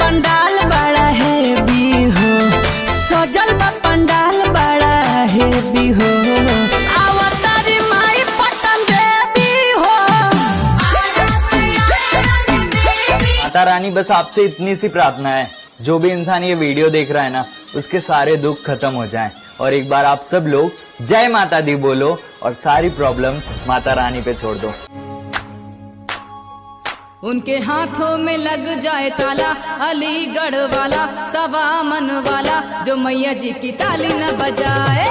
पंडाल बड़ा है भी हो, सजल बा पंडाल बड़ा है भी हो, अवतारी माई पटन देवी हो। माता रानी बस आपसे इतनी सी प्रार्थना है, जो भी इंसान ये वीडियो देख रहा है ना, उसके सारे दुख खत्म हो जाएं और एक बार आप सब लोग जय माता दी बोलो और सारी प्रॉब्लम्स माता रानी पे छोड़ दो। उनके हाथों में लग जाए ताला, अलीगढ़ वाला सवा मन वाला, जो मैया जी की ताली न बजाए।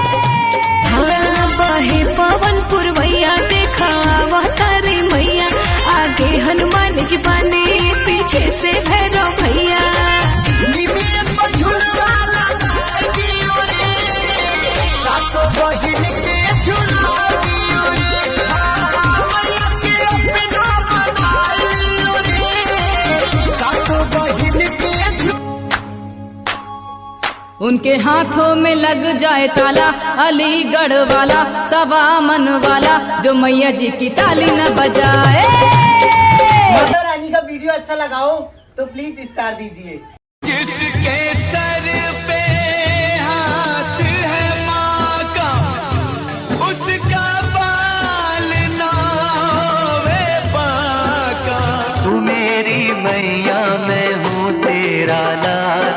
बहे पवन पुरवैया देखा वह तारी मैया, आगे हनुमान जी बने पीछे से भैरव भैया। उनके हाथों में लग जाए ताला, अलीगढ़ वाला सवा मन वाला, जो मैया जी की ताली न बजाए। माता रानी का वीडियो अच्छा लगा हो तो प्लीज स्टार दीजिए। जिसके सर पे हाथ है माँ का, उसका बाल ना होवे बाका। तू मेरी मैया मैं हूँ तेरा लाल।